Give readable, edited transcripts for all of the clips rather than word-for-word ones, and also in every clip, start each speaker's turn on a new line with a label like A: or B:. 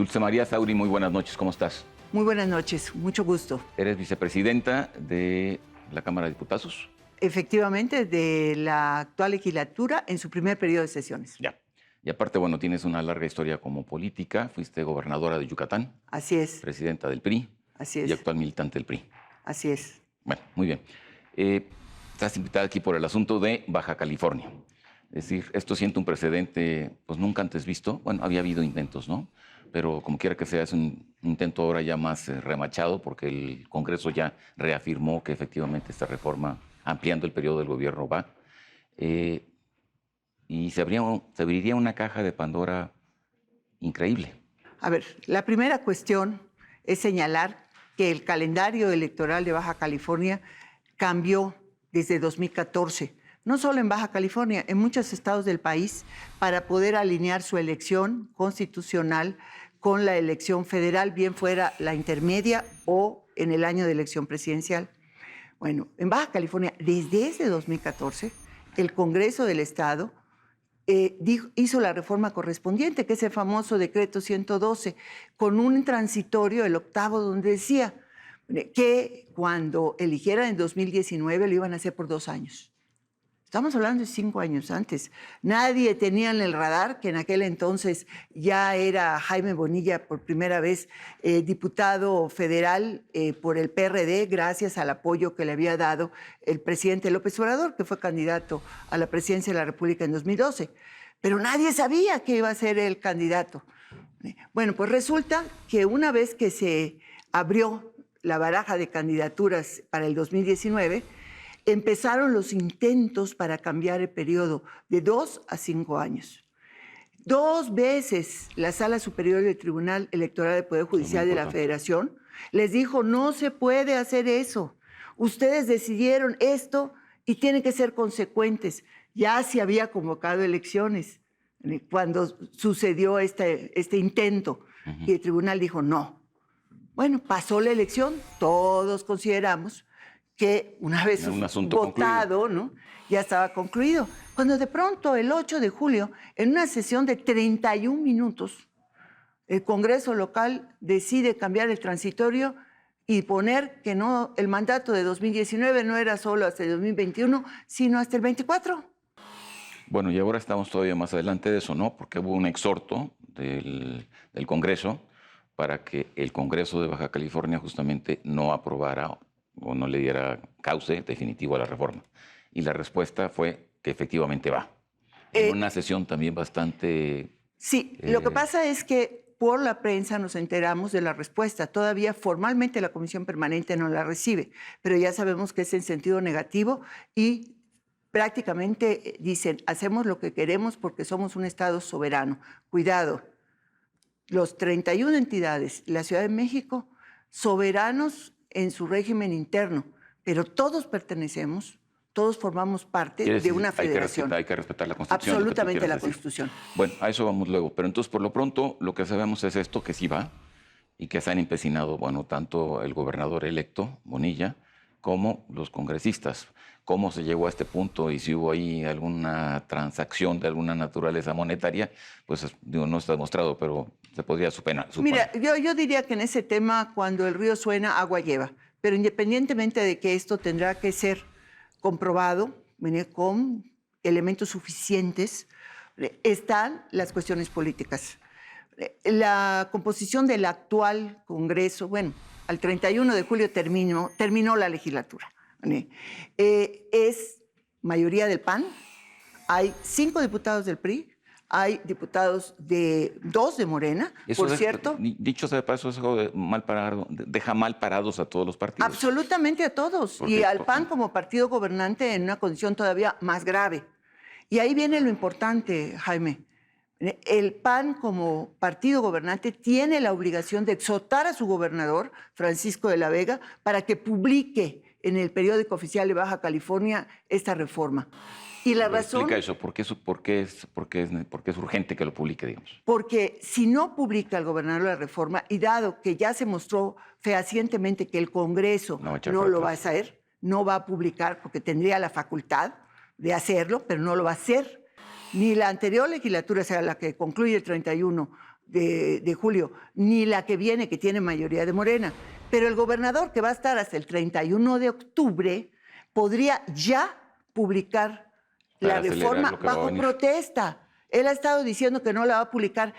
A: Dulce María Sauri, muy buenas noches, ¿cómo estás?
B: Muy buenas noches, mucho gusto.
A: Eres vicepresidenta de la Cámara de Diputados.
B: Efectivamente, de la actual legislatura en su primer periodo de sesiones.
A: Ya. Y aparte, bueno, tienes una larga historia como política. Fuiste gobernadora de Yucatán,
B: Así es,
A: presidenta del PRI
B: así
A: y
B: es,
A: actual militante del PRI.
B: así es.
A: Bueno, muy bien. Estás invitada aquí por el asunto de Baja California. Es decir, esto siente un precedente pues nunca antes visto. Bueno, había habido intentos, ¿no? Pero como quiera que sea, es un intento ahora ya más remachado porque el Congreso ya reafirmó que efectivamente esta reforma, ampliando el periodo del gobierno, va. Y se abriría una caja de Pandora increíble.
B: A ver, la primera cuestión es señalar que el calendario electoral de Baja California cambió desde 2014. No solo en Baja California, en muchos estados del país, para poder alinear su elección constitucional con la elección federal, bien fuera la intermedia o en el año de elección presidencial. Bueno, en Baja California, desde ese 2014, el Congreso del Estado hizo la reforma correspondiente, que es el famoso decreto 112, con un transitorio, el octavo, donde decía que cuando eligieran en 2019 lo iban a hacer por 2 años. Estamos hablando de 5 años antes. Nadie tenía en el radar que en aquel entonces ya era Jaime Bonilla por primera vez diputado federal por el PRD, gracias al apoyo que le había dado el presidente López Obrador, que fue candidato a la presidencia de la República en 2012. Pero nadie sabía que iba a ser el candidato. Bueno, pues resulta que una vez que se abrió la baraja de candidaturas para el 2019, empezaron los intentos para cambiar el periodo de 2 a 5 años. 2 veces la Sala Superior del Tribunal Electoral del Poder Judicial de la Federación les dijo, no se puede hacer eso. Ustedes decidieron esto y tienen que ser consecuentes. Ya se había convocado elecciones cuando sucedió este intento y el tribunal dijo no. Bueno, pasó la elección, todos consideramos que una vez votado, ¿no?, ya estaba concluido. Cuando de pronto, el 8 de julio, en una sesión de 31 minutos, el Congreso local decide cambiar el transitorio y poner que no, el mandato de 2019 no era solo hasta el 2021, sino hasta el 24.
A: Bueno, y ahora estamos todavía más adelante de eso, ¿no? Porque hubo un exhorto del Congreso para que el Congreso de Baja California justamente no aprobara o no le diera cauce definitivo a la reforma. Y la respuesta fue que efectivamente va. En una sesión también bastante...
B: Sí, lo que pasa es que por la prensa nos enteramos de la respuesta. Todavía formalmente la Comisión Permanente no la recibe, pero ya sabemos que es en sentido negativo y prácticamente dicen, hacemos lo que queremos porque somos un Estado soberano. Cuidado, los 31 entidades, la Ciudad de México, soberanos en su régimen interno, pero todos pertenecemos, todos formamos parte de una federación.
A: Hay que respetar la Constitución.
B: Absolutamente la Constitución.
A: Bueno, a eso vamos luego. Pero entonces, por lo pronto, lo que sabemos es esto, que sí va, y que se han empecinado, bueno, tanto el gobernador electo, Bonilla, como los congresistas. ¿Cómo se llegó a este punto y si hubo ahí alguna transacción de alguna naturaleza monetaria? Pues digo, no está demostrado, pero se podría suponer.
B: Mira, yo diría que en ese tema, cuando el río suena, agua lleva. Pero independientemente de que esto tendrá que ser comprobado con elementos suficientes, están las cuestiones políticas. La composición del actual Congreso, bueno, al 31 de julio terminó la legislatura. Es mayoría del PAN, hay 5 diputados del PRI, hay diputados 2 de Morena,
A: eso
B: por cierto.
A: Dicho sea de paso, eso deja mal parados a todos los partidos.
B: Absolutamente a todos. Y al PAN como partido gobernante en una condición todavía más grave. Y ahí viene lo importante, Jaime. El PAN como partido gobernante tiene la obligación de exhortar a su gobernador, Francisco de la Vega, para que publique en el periódico oficial de Baja California esta reforma. Y la razón...
A: Explica eso, ¿por qué es urgente que lo publique, digamos?
B: Porque si no publica el gobernador la reforma, y dado que ya se mostró fehacientemente que el Congreso no lo va a hacer, no va a publicar porque tendría la facultad de hacerlo, pero no lo va a hacer. Ni la anterior legislatura, o sea, la que concluye el 31 de julio, ni la que viene, que tiene mayoría de Morena. Pero el gobernador, que va a estar hasta el 31 de octubre, podría ya publicar la reforma bajo protesta. Él ha estado diciendo que no la va a publicar.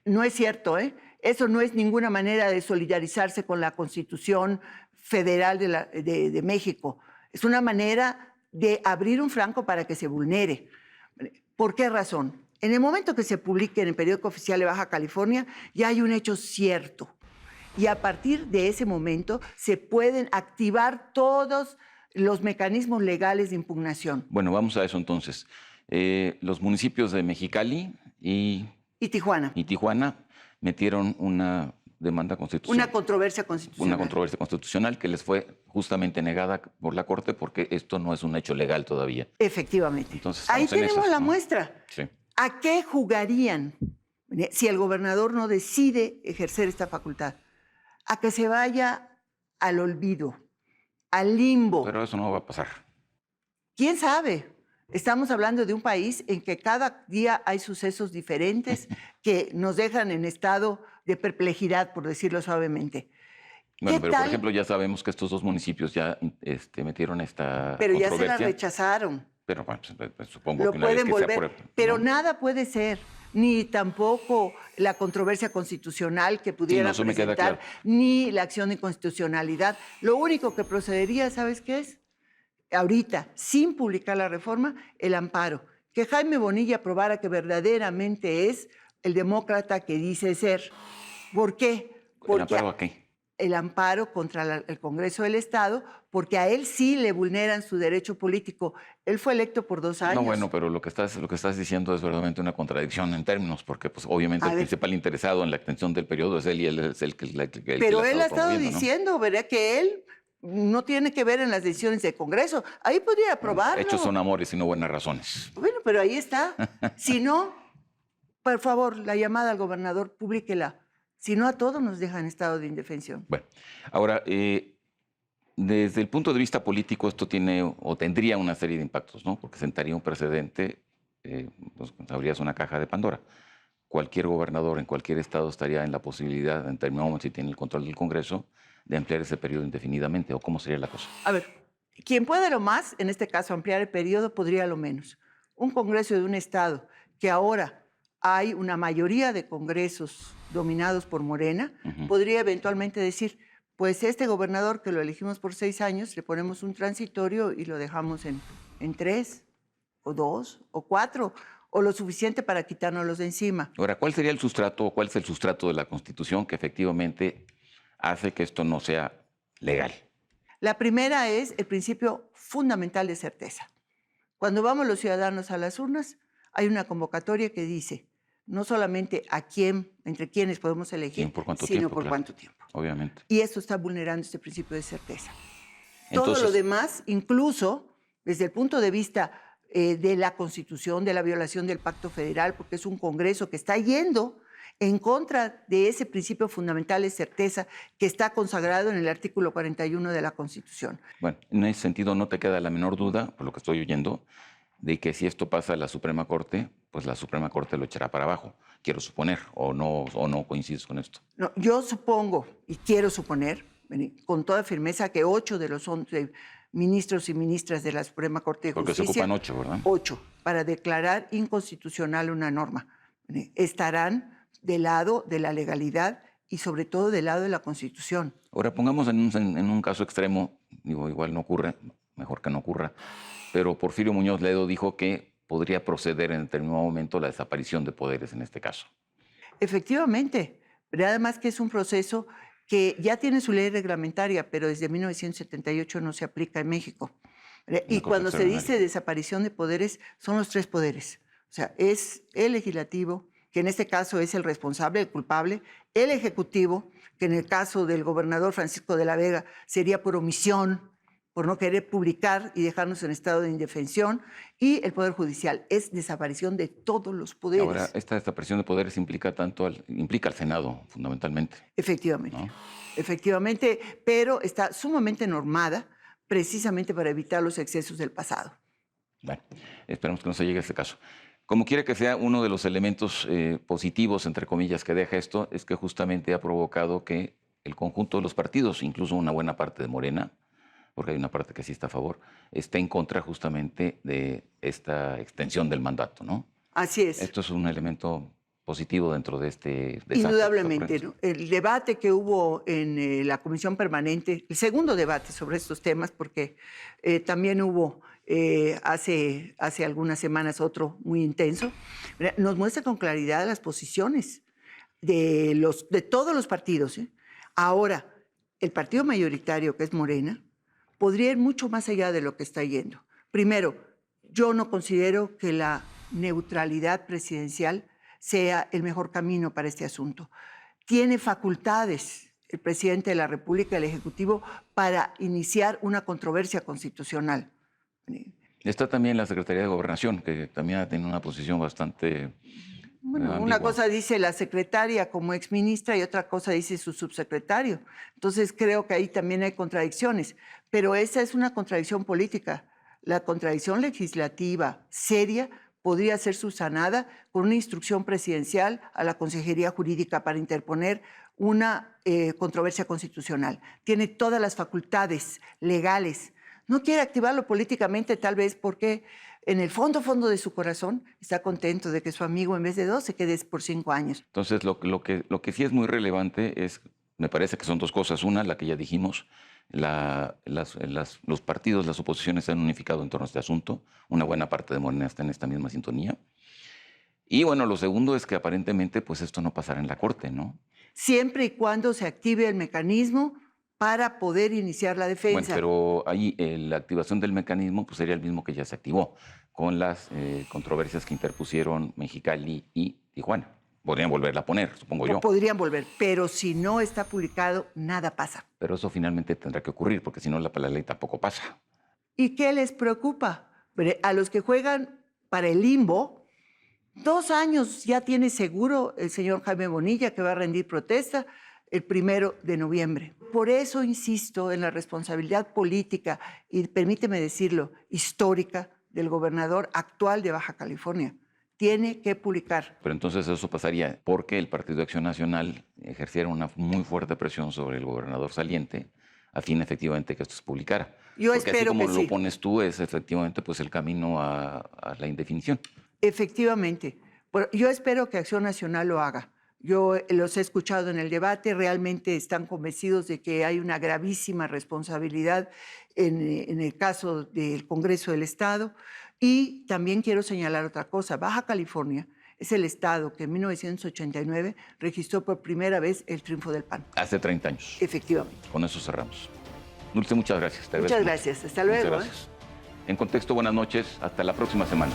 B: No es cierto, ¿eh? Eso no es ninguna manera de solidarizarse con la Constitución Federal de México. Es una manera de abrir un flanco para que se vulnere. ¿Por qué razón? En el momento que se publique en el periódico oficial de Baja California, ya hay un hecho cierto. Y a partir de ese momento se pueden activar todos los mecanismos legales de impugnación.
A: Bueno, vamos a eso entonces. Los municipios de Mexicali y Tijuana metieron una demanda constitucional.
B: Una controversia constitucional.
A: Una controversia constitucional que les fue justamente negada por la Corte porque esto no es un hecho legal todavía.
B: Efectivamente.
A: Entonces,
B: ahí tenemos
A: esas,
B: la
A: ¿no?
B: muestra.
A: Sí.
B: ¿A qué jugarían si el gobernador no decide ejercer esta facultad? A que se vaya al olvido, al limbo.
A: Pero eso no va a pasar.
B: ¿Quién sabe? Estamos hablando de un país en que cada día hay sucesos diferentes que nos dejan en estado de perplejidad, por decirlo suavemente.
A: Bueno, pero por ejemplo ya sabemos que estos dos municipios ya metieron esta
B: Pero ya
A: controversia.
B: se la rechazaron.
A: Pero bueno, pues, supongo
B: Lo
A: que una vez
B: pueden
A: que
B: volver,
A: se apruebe,
B: pero
A: ¿no?
B: nada puede ser, ni tampoco la controversia constitucional que pudiera
A: eso me queda
B: presentar,
A: claro.
B: ni la acción de inconstitucionalidad. Lo único que procedería, ¿sabes qué es? Ahorita, sin publicar la reforma, el amparo. Que Jaime Bonilla probara que verdaderamente es el demócrata que dice ser. ¿Por qué?
A: ¿El amparo a qué?
B: El amparo contra el Congreso del Estado, porque a él sí le vulneran su derecho político. Él fue electo por 2 años.
A: No, bueno, pero lo que estás diciendo es verdaderamente una contradicción en términos, porque pues obviamente el principal interesado en la extensión del periodo es él y él es el que
B: Pero él ha estado
A: promoviendo,
B: diciendo, ¿no? ¿Verdad? Que él no tiene que ver en las decisiones del Congreso. Ahí podría aprobarlo.
A: Hechos son amores y no buenas razones.
B: Bueno, pero ahí está. Si no, por favor, la llamada al gobernador, públiquela. Si no, a todos nos dejan en estado de indefensión.
A: Bueno, ahora, desde el punto de vista político, esto tiene o tendría una serie de impactos, ¿no? Porque sentaría un precedente, pues, abrías una caja de Pandora. Cualquier gobernador en cualquier estado estaría en la posibilidad, en términos si tiene el control del Congreso, de ampliar ese periodo indefinidamente, ¿o cómo sería la cosa?
B: A ver, quien puede lo más, en este caso ampliar el periodo, podría lo menos. Un Congreso de un estado que ahora hay una mayoría de congresos dominados por Morena, podría eventualmente decir, pues este gobernador que lo elegimos por 6 años, le ponemos un transitorio y lo dejamos en 3, o 2, o 4, o lo suficiente para quitárnoslos de encima.
A: Ahora, ¿cuál sería el sustrato, o cuál es el sustrato de la Constitución que efectivamente hace que esto no sea legal?
B: La primera es el principio fundamental de certeza. Cuando vamos los ciudadanos a las urnas, hay una convocatoria que dice no solamente a quién, entre quiénes podemos elegir,
A: ¿Por cuánto
B: sino
A: tiempo?
B: por
A: Claro,
B: cuánto tiempo.
A: obviamente.
B: Y esto está vulnerando este principio de certeza.
A: Entonces,
B: todo lo demás, incluso desde el punto de vista de la Constitución, de la violación del Pacto Federal, porque es un Congreso que está yendo en contra de ese principio fundamental de certeza que está consagrado en el artículo 41 de la Constitución.
A: Bueno, en ese sentido no te queda la menor duda, por lo que estoy oyendo, de que si esto pasa a la Suprema Corte, pues la Suprema Corte lo echará para abajo, quiero suponer, o no coincides con esto.
B: No, yo supongo y quiero suponer con toda firmeza que 8 de los 11 ministros y ministras de la Suprema Corte de Justicia...
A: Porque se ocupan 8, ¿verdad?
B: 8, para declarar inconstitucional una norma. Estarán del lado de la legalidad y sobre todo del lado de la Constitución.
A: Ahora, pongamos en un caso extremo, digo, igual no ocurre, mejor que no ocurra, pero Porfirio Muñoz Ledo dijo que podría proceder en determinado momento la desaparición de poderes en este caso.
B: Efectivamente, pero además que es un proceso que ya tiene su ley reglamentaria, pero desde 1978 no se aplica en México. Y cuando se dice desaparición de poderes, son los 3 poderes. O sea, es el legislativo, que en este caso es el responsable, el culpable, el ejecutivo, que en el caso del gobernador Francisco de la Vega sería por omisión, por no querer publicar y dejarnos en estado de indefensión, y el Poder Judicial. Es desaparición de todos los poderes.
A: Ahora, esta desaparición de poderes implica al Senado, fundamentalmente.
B: Efectivamente,
A: ¿no?
B: Efectivamente, pero está sumamente normada precisamente para evitar los excesos del pasado.
A: Bueno, esperemos que no se llegue a ese caso. Como quiere que sea, uno de los elementos positivos, entre comillas, que deja esto es que justamente ha provocado que el conjunto de los partidos, incluso una buena parte de Morena, porque hay una parte que sí está a favor, esté en contra justamente de esta extensión del mandato, ¿no?
B: Así es.
A: Esto es un elemento positivo dentro de este desastre.
B: Indudablemente, ¿no? El debate que hubo en la Comisión Permanente, el segundo debate sobre estos temas, porque también hubo hace algunas semanas otro muy intenso, nos muestra con claridad las posiciones de todos los partidos, ¿eh? Ahora, el partido mayoritario, que es Morena, podría ir mucho más allá de lo que está yendo. Primero, yo no considero que la neutralidad presidencial sea el mejor camino para este asunto. Tiene facultades el presidente de la República, el Ejecutivo, para iniciar una controversia constitucional.
A: Está también la Secretaría de Gobernación, que también ha tenido una posición bastante
B: Bueno,
A: ambigua.
B: una cosa dice la secretaria como exministra y otra cosa dice su subsecretario. Entonces creo que ahí también hay contradicciones, pero esa es una contradicción política. La contradicción legislativa seria podría ser subsanada con una instrucción presidencial a la Consejería Jurídica para interponer una controversia constitucional. Tiene todas las facultades legales. No quiere activarlo políticamente, tal vez porque en el fondo de su corazón está contento de que su amigo en vez de 2 se quede por 5 años.
A: Entonces, lo que sí es muy relevante es, me parece que son dos cosas. Una, la que ya dijimos, los partidos, las oposiciones se han unificado en torno a este asunto. Una buena parte de Morena está en esta misma sintonía. Y bueno, lo segundo es que aparentemente pues esto no pasará en la Corte, ¿no?
B: Siempre y cuando se active el mecanismo para poder iniciar la defensa.
A: Bueno, pero ahí la activación del mecanismo pues, sería el mismo que ya se activó, con las controversias que interpusieron Mexicali y Tijuana. Podrían volverla a poner, supongo yo.
B: Podrían volver, pero si no está publicado, nada pasa.
A: Pero eso finalmente tendrá que ocurrir, porque si no la ley tampoco pasa.
B: ¿Y qué les preocupa? A los que juegan para el limbo, 2 años ya tiene seguro el señor Jaime Bonilla que va a rendir protesta el 1 de noviembre. Por eso insisto en la responsabilidad política y, permíteme decirlo, histórica del gobernador actual de Baja California. Tiene que publicar.
A: Pero entonces eso pasaría porque el Partido de Acción Nacional ejerciera una muy fuerte presión sobre el gobernador saliente a fin efectivamente que esto se publicara.
B: Yo
A: porque
B: espero
A: así como
B: que
A: lo pones tú, es efectivamente pues el camino a la indefinición.
B: Efectivamente. Yo espero que Acción Nacional lo haga. Yo los he escuchado en el debate, realmente están convencidos de que hay una gravísima responsabilidad en el caso del Congreso del Estado. Y también quiero señalar otra cosa. Baja California es el estado que en 1989 registró por primera vez el triunfo del PAN.
A: Hace 30 años.
B: Efectivamente.
A: Con eso cerramos. Dulce, muchas gracias.
B: Muchas gracias. Hasta luego.
A: Muchas gracias. En Contexto, buenas noches. Hasta la próxima semana.